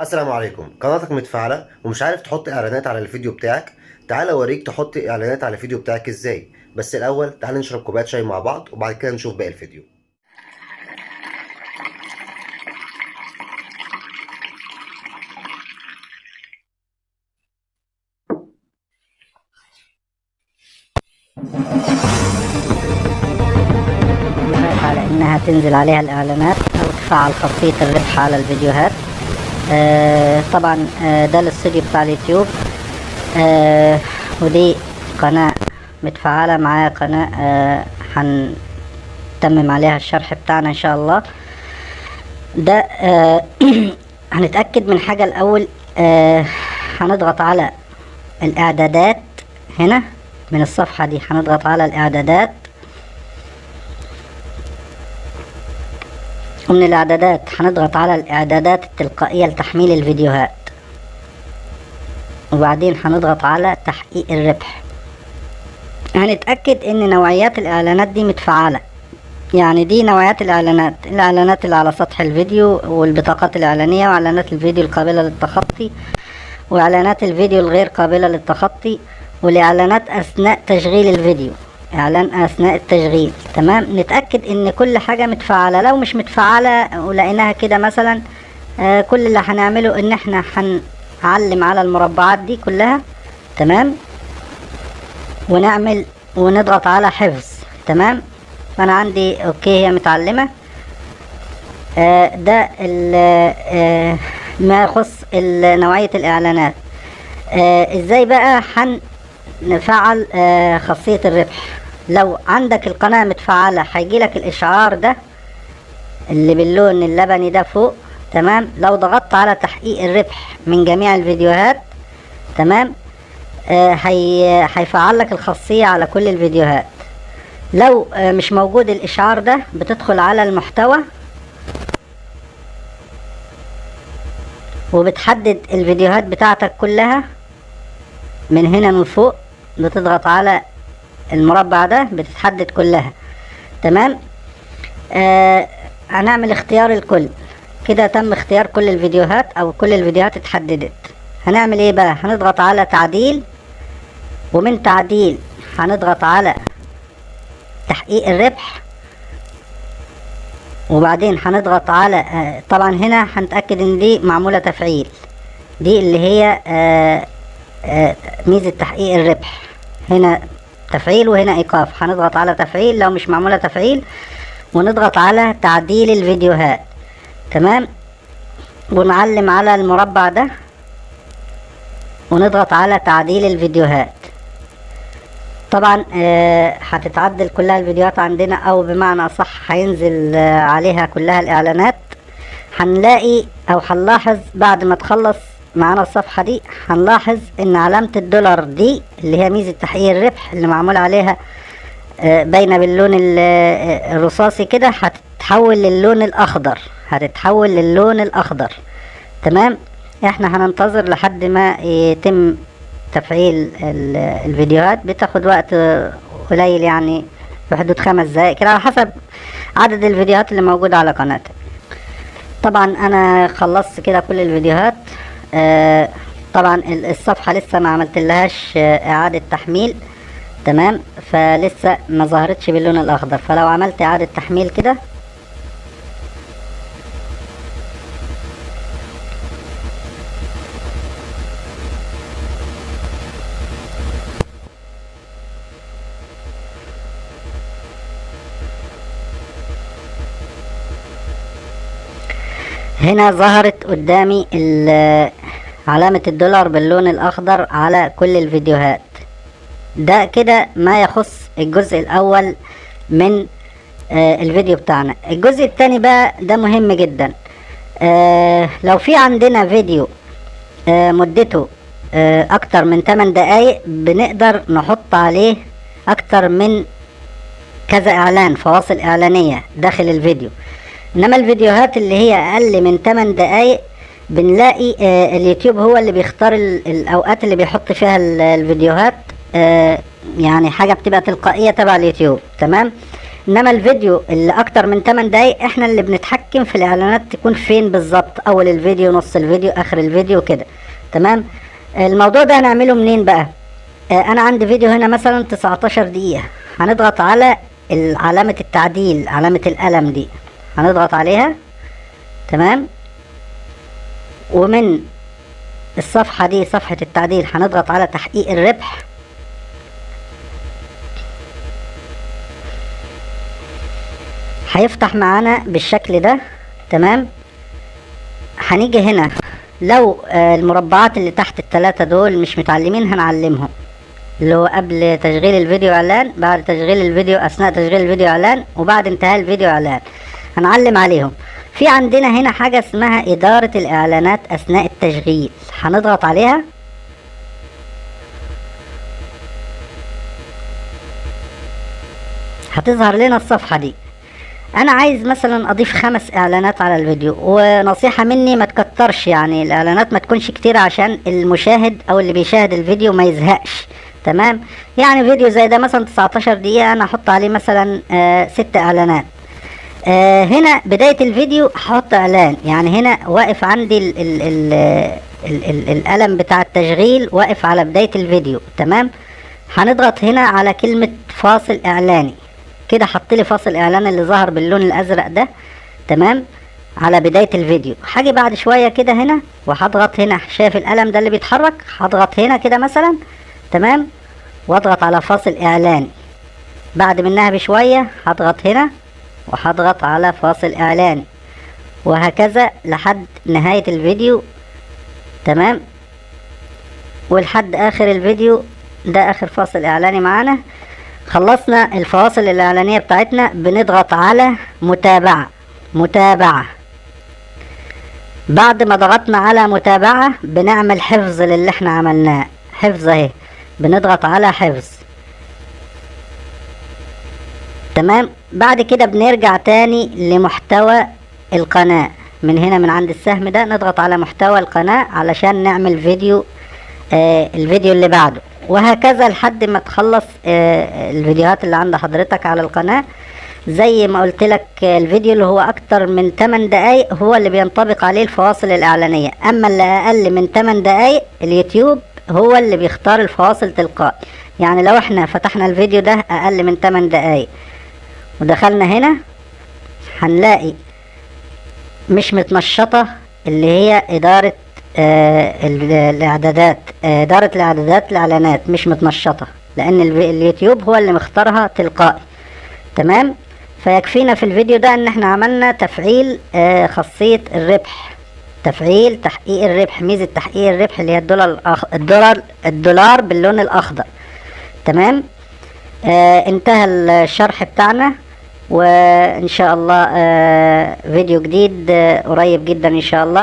السلام عليكم. قناتك متفعلة ومش عارف تحط اعلانات على الفيديو بتاعك؟ تعال اوريك تحط اعلانات على الفيديو بتاعك ازاي. بس الاول تعال نشرب كوباية شاي مع بعض وبعد كده نشوف باقي الفيديو. على انها تنزل عليها الاعلانات او تفعل خاصية الربح على الفيديوهات. طبعا ده الاستوديو بتاع اليوتيوب. ودي قناة متفعلة معايا، قناة هنتمم عليها الشرح بتاعنا ان شاء الله. ده هنتأكد من حاجة الاول. هنضغط على الاعدادات هنا من الصفحة دي، هنضغط على الاعدادات، ومن الاعدادات هنضغط على الاعدادات التلقائية لتحميل الفيديوهات، وبعدين هنضغط على تحقيق الربح. هنتأكد ان نوعيات الاعلانات دي متفعلة. يعني دي نوعيات الاعلانات اللي على سطح الفيديو، والبطاقات الاعلانية، واعلانات الفيديو القابلة للتخطي، واعلانات الفيديو الغير قابلة للتخطي، والاعلانات اثناء تشغيل الفيديو، اعلان اثناء التشغيل. تمام، نتأكد ان كل حاجة متفعلة. لو مش متفعلة ولقيناها كده مثلا، كل اللي هنعمله ان احنا هنعلم على المربعات دي كلها. تمام، ونضغط على حفظ. تمام، فانا عندي اوكي هي متعلمة. ده ما يخص نوعية الاعلانات. ازاي بقى نفعل خاصية الربح؟ لو عندك القناة متفعلة هيجيلك الاشعار ده اللي باللون اللبني ده فوق. تمام، لو ضغطت على تحقيق الربح من جميع الفيديوهات، تمام، هيفعل لك الخاصية على كل الفيديوهات. لو مش موجود الاشعار ده، بتدخل على المحتوى وبتحدد الفيديوهات بتاعتك كلها من هنا من فوق، بتضغط على المربع ده بتتحدد كلها. تمام، هنعمل اختيار الكل كده. تم اختيار كل الفيديوهات او كل الفيديوهات اتحددت. هنعمل ايه بقى؟ هنضغط على تعديل، ومن تعديل هنضغط على تحقيق الربح، وبعدين هنضغط على طبعا هنا هنتأكد ان دي معمولة تفعيل، دي اللي هي ميزة تحقيق الربح. هنا تفعيل وهنا ايقاف، هنضغط على تفعيل لو مش معمولة تفعيل، ونضغط على تعديل الفيديوهات. تمام، ونعلم على المربع ده ونضغط على تعديل الفيديوهات. طبعا هتتعدل كلها الفيديوهات عندنا، او بمعنى صح هينزل عليها كلها الاعلانات. هنلاقي او هنلاحظ بعد ما تخلص معانا الصفحة دي، هنلاحظ ان علامة الدولار دي اللي هي ميزة تحقيق الربح اللي معمول عليها باينة باللون الرصاصي كده، هتتحول للون الاخضر. تمام، احنا هننتظر لحد ما يتم تفعيل الفيديوهات. بتاخد وقت قليل، يعني في حدود 5 دقايق كده على حسب عدد الفيديوهات اللي موجودة على قناتك. طبعا انا خلصت كده كل الفيديوهات. طبعا الصفحة لسه ما عملتلهاش اعادة تحميل. تمام، فلسه ما ظهرتش باللون الاخضر. فلو عملت اعادة تحميل كده، هنا ظهرت قدامي علامة الدولار باللون الاخضر على كل الفيديوهات. ده كده ما يخص الجزء الاول من الفيديو بتاعنا. الجزء الثاني بقى ده مهم جدا. لو في عندنا فيديو مدته اكتر من 8 دقايق، بنقدر نحط عليه اكتر من كذا اعلان، فواصل اعلانية داخل الفيديو. انما الفيديوهات اللي هي اقل من 8 دقايق، بنلاقي اليوتيوب هو اللي بيختار الاوقات اللي بيحط فيها الفيديوهات. يعني حاجة بتبقى تلقائية تبع اليوتيوب. تمام، انما الفيديو اللي اكتر من 8 دقايق احنا اللي بنتحكم في الاعلانات تكون فين بالظبط، اول الفيديو، نص الفيديو، اخر الفيديو كده. تمام. الموضوع ده هنعمله منين بقى؟ انا عندي فيديو هنا مثلا 19 دقيقة، هنضغط على علامة التعديل، علامة القلم دي هنضغط عليها. تمام. ومن الصفحة دي، صفحة التعديل، هنضغط على تحقيق الربح. هيفتح معانا بالشكل ده. تمام. هنيجي هنا، لو المربعات اللي تحت ال3 دول مش متعلمين هنعلمهم، اللي هو قبل تشغيل الفيديو اعلان، بعد تشغيل الفيديو، اثناء تشغيل الفيديو اعلان، وبعد انتهاء الفيديو اعلان، هنعلم عليهم. في عندنا هنا حاجة اسمها إدارة الإعلانات أثناء التشغيل، هنضغط عليها. هتظهر لنا الصفحة دي. أنا عايز مثلا أضيف 5 إعلانات على الفيديو، ونصيحة مني ما تكترش، يعني الإعلانات ما تكونش كتير عشان المشاهد أو اللي بيشاهد الفيديو ما يزهقش. تمام. يعني فيديو زي ده مثلا 19 دقيقة، أنا هحط عليه مثلا 6 إعلانات. هنا بداية الفيديو هحط اعلان، يعني هنا واقف عندي القلم بتاع التشغيل واقف على بداية الفيديو. تمام. هنضغط هنا على كلمة فاصل اعلاني، كده حط لي فاصل اعلان اللي ظهر باللون الازرق ده. تمام. على بداية الفيديو. هاجي بعد شوية كده هنا وهضغط هنا، شايف القلم ده اللي بيتحرك، هضغط هنا كده مثلا. تمام. واضغط على فاصل اعلاني. بعد منها بشوية هضغط هنا وهضغط على فاصل اعلاني، وهكذا لحد نهاية الفيديو. تمام. ولحد اخر الفيديو. ده اخر فاصل اعلاني معانا. خلصنا الفواصل الاعلانية بتاعتنا، بنضغط على متابعة. بعد ما ضغطنا على متابعة بنعمل حفظ للي احنا عملناه، حفظ اهي، بنضغط على حفظ. تمام. بعد كده بنرجع تاني لمحتوى القناة، من هنا من عند السهم ده نضغط على محتوى القناة علشان نعمل فيديو، الفيديو اللي بعده، وهكذا لحد ما تخلص الفيديوهات اللي عند حضرتك على القناة. زي ما قلت لك، الفيديو اللي هو اكتر من 8 دقايق هو اللي بينطبق عليه الفواصل الاعلانية، اما اللي اقل من 8 دقايق اليوتيوب هو اللي بيختار الفواصل تلقائي. يعني لو احنا فتحنا الفيديو ده اقل من 8 دقايق ودخلنا هنا، هنلاقي مش متنشطة اللي هي إدارة الإعدادات، إدارة الإعدادات الإعلانات مش متنشطة، لأن اليوتيوب هو اللي مختارها تلقائي. تمام. فيكفينا في الفيديو ده إن احنا عملنا تفعيل خاصية الربح، تفعيل تحقيق الربح، ميزة تحقيق الربح اللي هي الدولار باللون الأخضر. تمام. انتهى الشرح بتاعنا، وإن شاء الله فيديو جديد قريب جدا إن شاء الله.